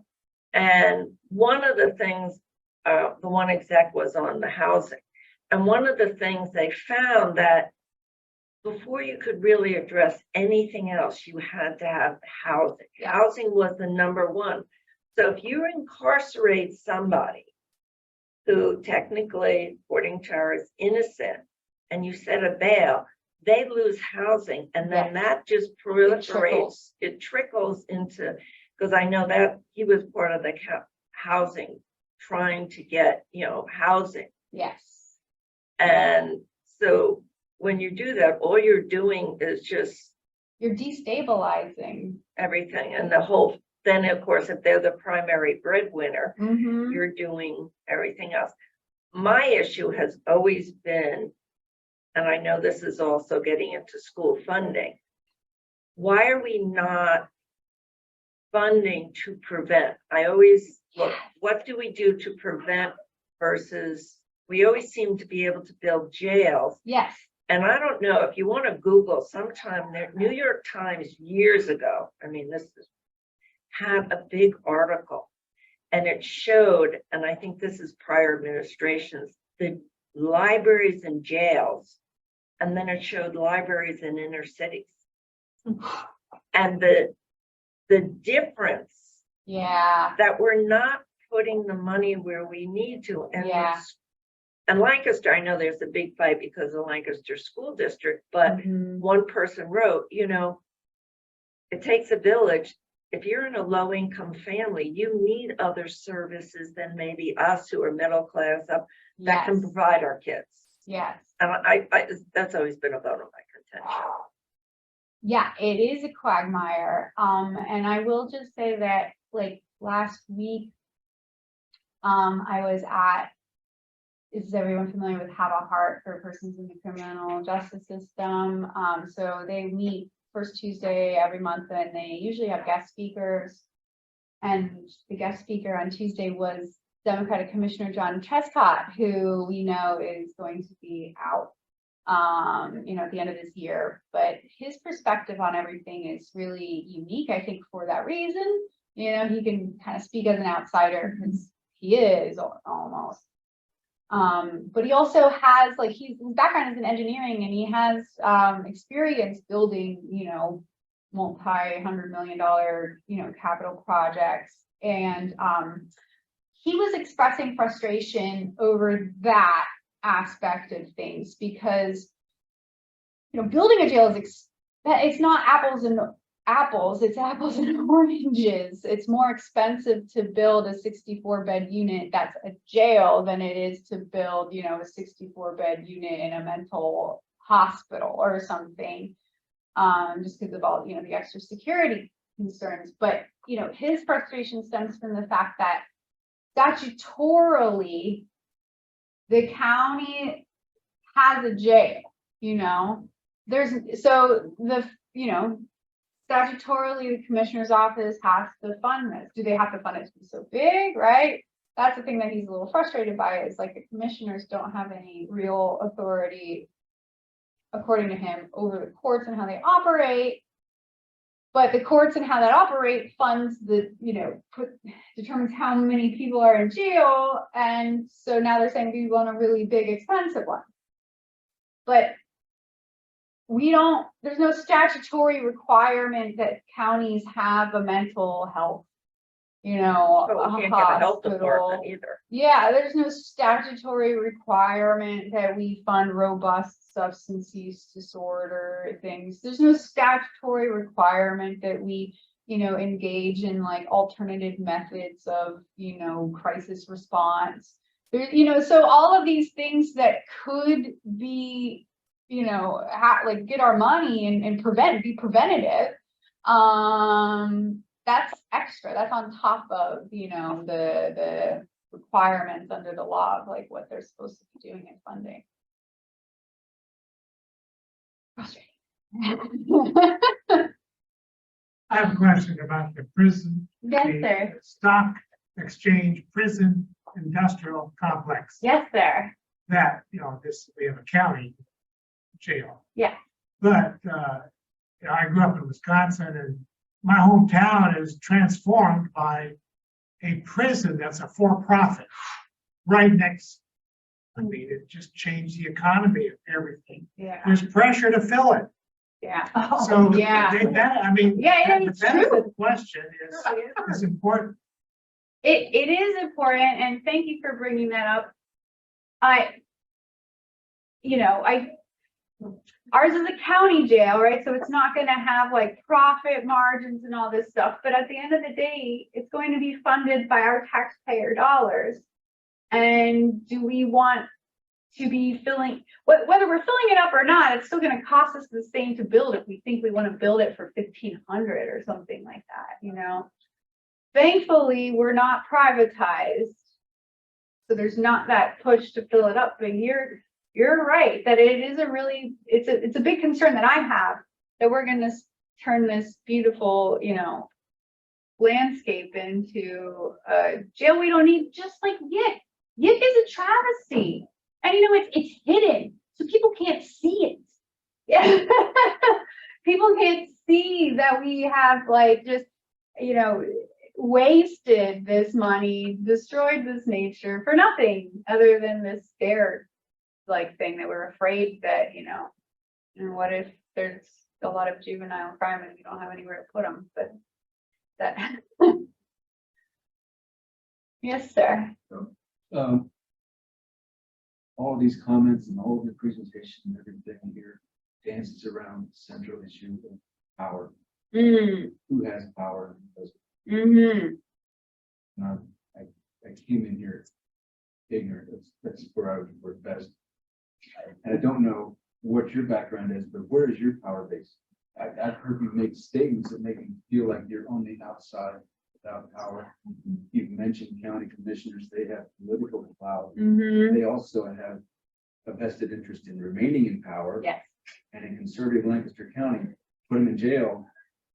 And one of the things, the one exec was on the housing. And one of the things they found that before you could really address anything else, you had to have housing. Yeah. Housing was the number one. So if you incarcerate somebody who technically, according to her, is innocent, and you set a bail, they lose housing. And then that just proliferates. It trickles into, because I know that he was part of the housing, trying to get, housing. Yes. And so when you do that, all you're doing is just You're destabilizing. everything. And then of course, if they're the primary breadwinner, you're doing everything else. My issue has always been, and I know this is also getting into school funding, why are we not funding to prevent? I always look, what do we do to prevent versus, we always seem to be able to build jails. Yes. And I don't know if you want to Google sometime, the New York Times years ago, had a big article, and it showed, and I think this is prior administrations, the libraries and jails, and then it showed libraries in inner cities. And the difference that we're not putting the money where we need to. And Lancaster, I know there's a big fight because of Lancaster School District, but one person wrote, it takes a village. If you're in a low income family, you need other services than maybe us who are middle class up that can provide our kids. Yes. And I that's always been a bone of my contention. Yeah, it is a quagmire. And I will just say that like last week, I was is everyone familiar with Have a Heart for persons in the criminal justice system? So they meet first Tuesday every month, and they usually have guest speakers. And the guest speaker on Tuesday was Democratic Commissioner John Trescott, who we know is going to be out, at the end of this year. But his perspective on everything is really unique, I think, for that reason. He can kind of speak as an outsider, because he is almost. But he also has, like, his background is in engineering, and he has, experience building, multi-$100 million, capital projects. And, he was expressing frustration over that aspect of things because, building a jail it's not apples and apples, it's apples and oranges. It's more expensive to build a 64-bed unit that's a jail than it is to build, a 64-bed unit in a mental hospital or something, just because of all, the extra security concerns. But, his frustration stems from the fact that statutorily, the county has a jail, statutorily, the commissioner's office has to fund this. Do they have to fund it to be so big, right? That's the thing that he's a little frustrated by, is like the commissioners don't have any real authority, according to him, over the courts and how they operate. But the courts and how that operate funds the, determines how many people are in jail. And so now they're saying we want a really big, expensive one. But there's no statutory requirement that counties have a mental health, But we can't get a health department either. Yeah, there's no statutory requirement that we fund robust substance use disorder things. There's no statutory requirement that we, engage in like alternative methods of, crisis response. So all of these things that could be, get our money and be preventative. That's extra. That's on top of, the requirements under the law of like what they're supposed to be doing and funding. Frustrating. I have a question about the prison. Yes, the sir. Stock exchange prison industrial complex. Yes, sir. That, we have a county jail. Yeah. But, I grew up in Wisconsin, and my hometown is transformed by a prison that's a for-profit right next. I mean, it just changed the economy of everything. Yeah. There's pressure to fill it. Yeah. So yeah. the benefit question is important. It is important, and thank you for bringing that up. Ours is a county jail, right? So it's not going to have like profit margins and all this stuff. But at the end of the day, it's going to be funded by our taxpayer dollars. And do we want to be filling, whether we're filling it up or not, it's still going to cost us the same to build it. We think we want to build it for $1,500 or something like that, Thankfully, we're not privatized. So there's not that push to fill it up. But you're right that it is it's a big concern that I have, that we're going to turn this beautiful, landscape into a jail we don't need, just like Yick. Yick is a travesty. And it's hidden, so people can't see it. Yeah. People can't see that we have like just, wasted this money, destroyed this nature for nothing other than this scare like thing that we're afraid that, and what if there's a lot of juvenile crime and we don't have anywhere to put them, but that. Yes, sir. All these comments and all the presentation and everything here dances around the central issue of power. Who has power and who doesn't. I came in here ignorant. That's where I would work best. And I don't know what your background is, but where is your power base? I've heard you make statements that make me feel like you're on the outside without power. You've mentioned county commissioners, they have political power. They also have a vested interest in remaining in power. Yes. And in conservative Lancaster County, put them in jail.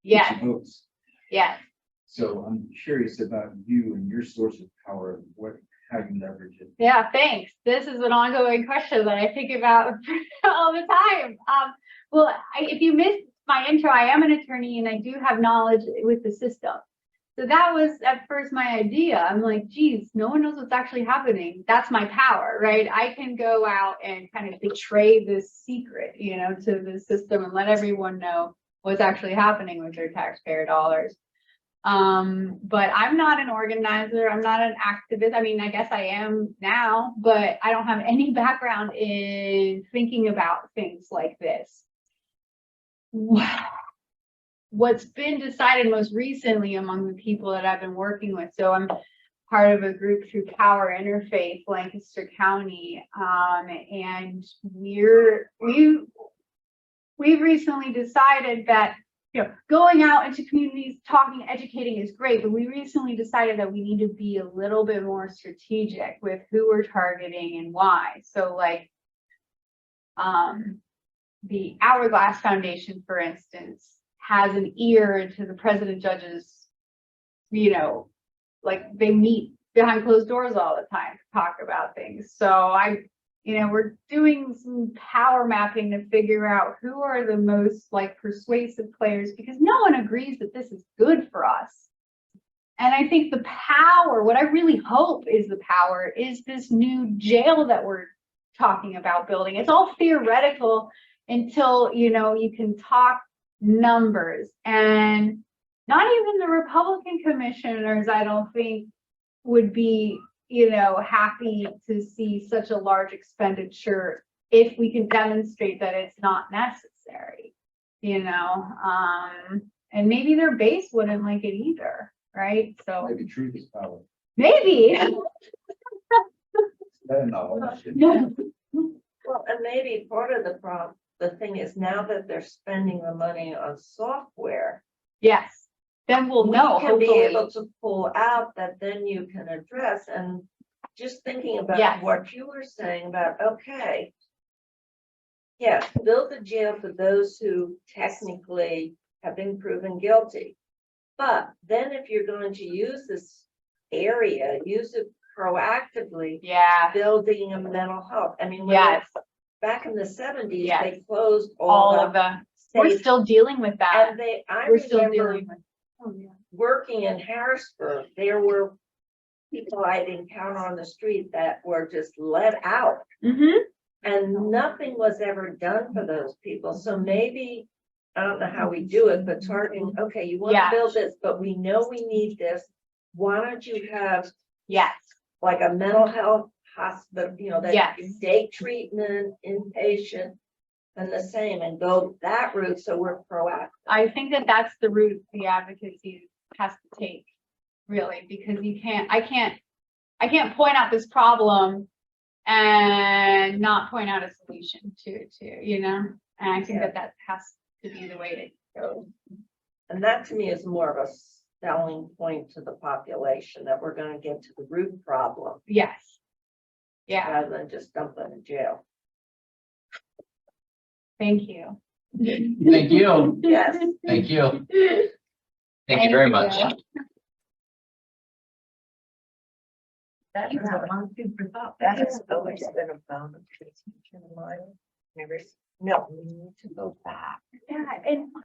Yes. Votes. Yes. So I'm curious about you and your source of power, how you leverage it. Yeah, thanks. This is an ongoing question that I think about all the time. Well, if you missed my intro, I am an attorney and I do have knowledge with the system. So that was at first my idea. I'm like, geez, no one knows what's actually happening. That's my power, right? I can go out and kind of betray this secret, you know, to the system and let everyone know what's actually happening with their taxpayer dollars. But I'm not an organizer. I'm not an activist. I mean, I guess I am now, but I don't have any background in thinking about things like this. What's been decided most recently among the people that I've been working with, so I'm part of a group through Power Interfaith, Lancaster County, and we've recently decided that, you know, going out into communities, talking, educating is great, but we recently decided that we need to be a little bit more strategic with who we're targeting and why. So like, the Hourglass Foundation, for instance, has an ear to the president judges, you know, like they meet behind closed doors all the time to talk about things. So we're doing some power mapping to figure out who are the most like persuasive players, because no one agrees that this is good for us. And I think the power, what I really hope is the power, is this new jail that we're talking about building. It's all theoretical until, you know, you can talk numbers, and not even the Republican commissioners, I don't think, would be, you know, happy to see such a large expenditure if we can demonstrate that it's not necessary, you know, and maybe their base wouldn't like it either, right? So Maybe truth is power. maybe. I don't know. Well, and maybe part of the thing is now that they're spending the money on software, Yes, then we'll we know, can be hopefully. able to pull out that then you can address. And just thinking about Yes. what you were saying about, okay, yes, build the jail for those who technically have been proven guilty. But then if you're going to use this area, use it proactively, Yeah, building a mental health. I mean, when yes, back in the 70s, Yes. they closed all all of the the, we're states. still dealing with that. And I We're still remember dealing with. Oh, yeah. working in Harrisburg, there were people I'd encounter on the street that were just let out, Mm-hmm. and nothing was ever done for those people. So maybe, I don't know how we do it, but targeting, okay, you want to Yeah. build this, but we know we need this. Why don't you have Yes, like a mental health hospital, you know, that Yes. day treatment, inpatient, and the same, and go that route, so we're proactive. I think that that's the route the advocacy has to take, really, because I can't point out this problem and not point out a solution to it too, you know? And I think that has to be the way to go. And that to me is more of a selling point to the population, that we're gonna get to the root problem Yes. Yeah, rather than just dump them in jail. thank you. Thank you. Yes. Thank you. Thank you very much. That is a long food for thought. That has always been a bone of contention of mine. No, we need to go back. Yeah, and